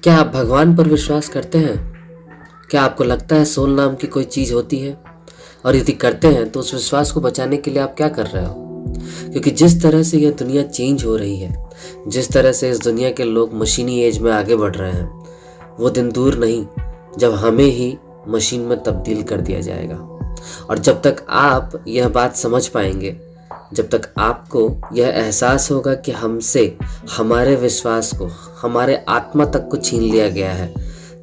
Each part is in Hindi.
क्या आप भगवान पर विश्वास करते हैं? क्या आपको लगता है सोल नाम की कोई चीज़ होती है? और यदि करते हैं तो उस विश्वास को बचाने के लिए आप क्या कर रहे हो? क्योंकि जिस तरह से यह दुनिया चेंज हो रही है, जिस तरह से इस दुनिया के लोग मशीनी एज में आगे बढ़ रहे हैं, वो दिन दूर नहीं जब हमें ही मशीन में तब्दील कर दिया जाएगा। और जब तक आप यह बात समझ पाएंगे, जब तक आपको यह एहसास होगा कि हमसे हमारे विश्वास को, हमारे आत्मा तक को छीन लिया गया है,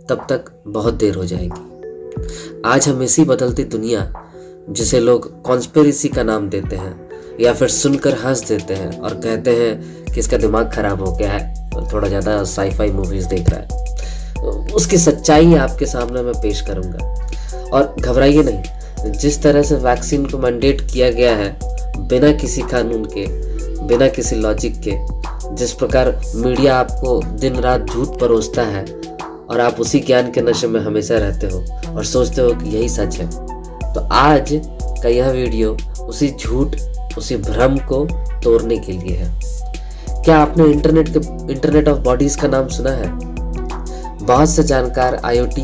तब तक बहुत देर हो जाएगी। आज हम इसी बदलती दुनिया, जिसे लोग कॉन्स्पिरेसी का नाम देते हैं या फिर सुनकर हंस देते हैं और कहते हैं कि इसका दिमाग खराब हो गया है और थोड़ा ज़्यादा साईफाई मूवीज़ देख रहा है, उसकी सच्चाई आपके सामने मैं पेश करूँगा। और घबराइए नहीं, जिस तरह से वैक्सीन को मैंडेट किया गया है बिना किसी कानून के, बिना किसी लॉजिक के, जिस प्रकार मीडिया आपको दिन रात झूठ परोसता है और आप उसी ज्ञान के नशे में हमेशा रहते हो और सोचते हो कि यही सच है, तो आज का यह वीडियो उसी झूठ, उसी भ्रम को तोड़ने के लिए है। क्या आपने इंटरनेट ऑफ बॉडीज का नाम सुना है? बहुत से जानकार IoT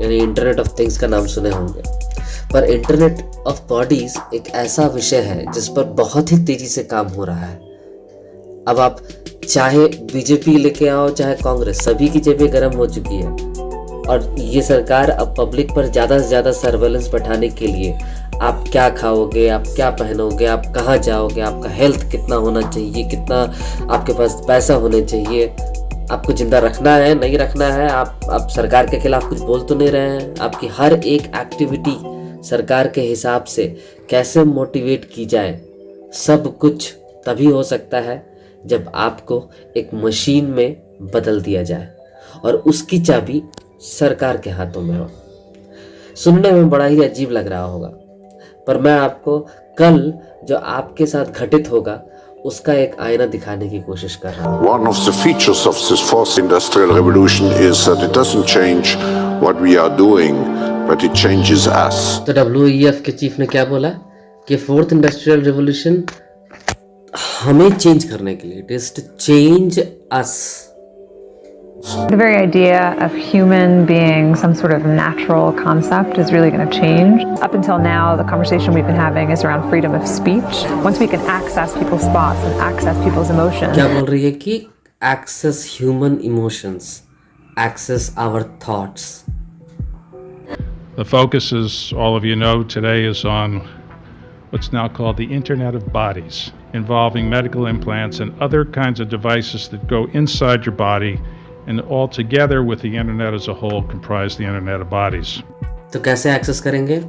यानी इंटरनेट ऑफ थिंग्स का नाम सुने होंगे, पर इंटरनेट ऑफ बॉडीज एक ऐसा विषय है जिस पर बहुत ही तेजी से काम हो रहा है। अब आप चाहे बीजेपी लेके आओ चाहे कांग्रेस, सभी की जेबें गर्म हो चुकी है और ये सरकार अब पब्लिक पर ज़्यादा से ज़्यादा सर्वेलेंस बैठाने के लिए आप क्या खाओगे, आप क्या पहनोगे, आप कहाँ जाओगे, आपका हेल्थ कितना होना चाहिए, कितना आपके पास पैसा होना चाहिए, आपको जिंदा रखना है नहीं रखना है, आप सरकार के खिलाफ कुछ बोल तो नहीं रहे हैं, आपकी हर एक एक्टिविटी सरकार के हिसाब से कैसे मोटिवेट की जाए, सब कुछ तभी हो सकता है जब आपको एक मशीन में बदल दिया जाए और उसकी चाबी सरकार के हाथों में हो। सुनने में बड़ा ही अजीब लग रहा होगा, पर मैं आपको कल जो आपके साथ घटित होगा उसका एक आईना दिखाने की कोशिश कर रहा हूँ। One of the features of this fourth industrial revolution is that it doesn't change what we are doing, but it changes us. तो WEF के चीफ ने क्या बोला कि फोर्थ इंडस्ट्रियल रिवॉल्यूशन हमें चेंज करने के लिए, it is to change us. The very idea of human being some sort of natural concept is really going to change. Up until now, the conversation we've been having is around freedom of speech. Once we can access people's thoughts and access people's emotions. क्या बोल रही है कि access human emotions, access our thoughts. The focus, as all of you know, today is on what's now called the Internet of Bodies, involving medical implants and other kinds of devices that go inside your body and all together with the internet as a whole comprise the Internet of Bodies. तो कैसे एक्सेस करेंगे?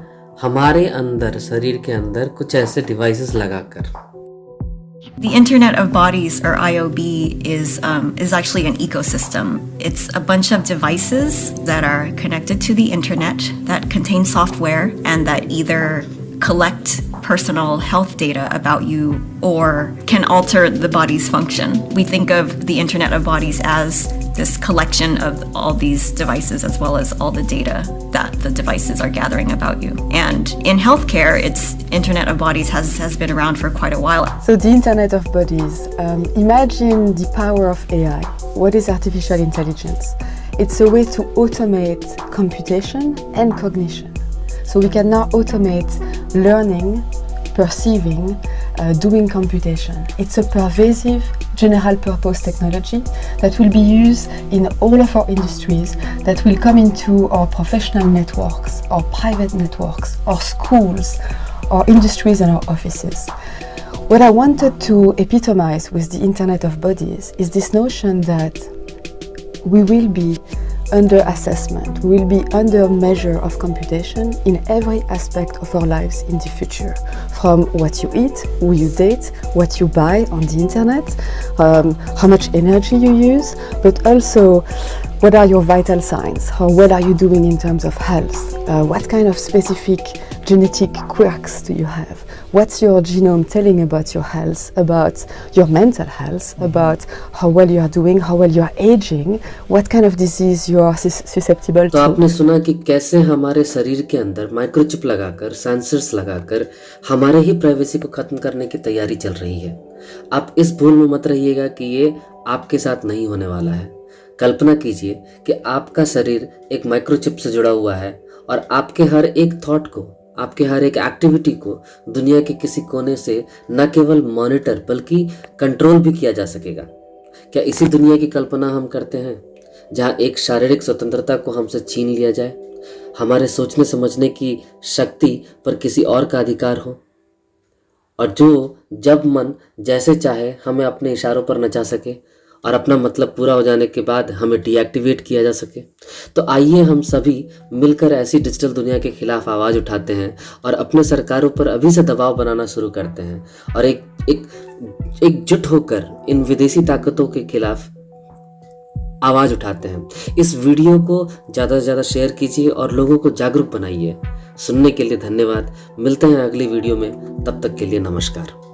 हमारे अंदर, शरीर के अंदर कुछ ऐसे डिवाइसेस लगाकर। The Internet of Bodies, or IOB, is actually an ecosystem. It's a bunch of devices that are connected to the internet that contain software and that either collect personal health data about you or can alter the body's function. We think of the Internet of Bodies as this collection of all these devices as well as all the data that the devices are gathering about you. And in healthcare, Internet of Bodies has been around for quite a while. So the Internet of Bodies, imagine the power of AI. What is artificial intelligence? It's a way to automate computation and cognition. So we can now automate learning, perceiving, doing computation. It's a pervasive general purpose technology that will be used in all of our industries, that will come into our professional networks, our private networks, our schools, our industries and our offices. What I wanted to epitomize with the Internet of Bodies is this notion that we will be under assessment, we will be under measure of computation in every aspect of our lives in the future. From what you eat, who you date, what you buy on the internet, how much energy you use, but also what are your vital signs, how well are you doing in terms of health, what kind of specific genetic quirks do you have, what's your genome telling about your health, about your mental health, about how well you are doing, how well you are aging, what kind of disease you are susceptible तो to. आपने सुना कि कैसे हमारे शरीर के अंदर माइक्रोचिप लगाकर, सेंसर्स लगाकर हमारे ही प्राइवेसी को खत्म करने की तैयारी चल रही है। आप इस भूल में मत रहिएगा कि ये आपके साथ नहीं होने वाला है। कल्पना कीजिए कि आपका शरीर एक माइक्रोचिप से जुड़ा हुआ है और आपके हर एक थॉट को, आपके हर एक एक्टिविटी को दुनिया के किसी कोने से न केवल मॉनिटर बल्कि कंट्रोल भी किया जा सकेगा। क्या इसी दुनिया की कल्पना हम करते हैं, जहां एक शारीरिक स्वतंत्रता को हमसे छीन लिया जाए, हमारे सोचने समझने की शक्ति पर किसी और का अधिकार हो, और जो जब मन जैसे चाहे हमें अपने इशारों पर नचा सके और अपना मतलब पूरा हो जाने के बाद हमें डीएक्टिवेट किया जा सके? तो आइए हम सभी मिलकर ऐसी डिजिटल दुनिया के खिलाफ आवाज़ उठाते हैं और अपने सरकारों पर अभी से दबाव बनाना शुरू करते हैं और एकजुट होकर इन विदेशी ताकतों के खिलाफ आवाज़ उठाते हैं। इस वीडियो को ज़्यादा से ज़्यादा शेयर कीजिए और लोगों को जागरूक बनाइए। सुनने के लिए धन्यवाद। मिलते हैं अगली वीडियो में, तब तक के लिए नमस्कार।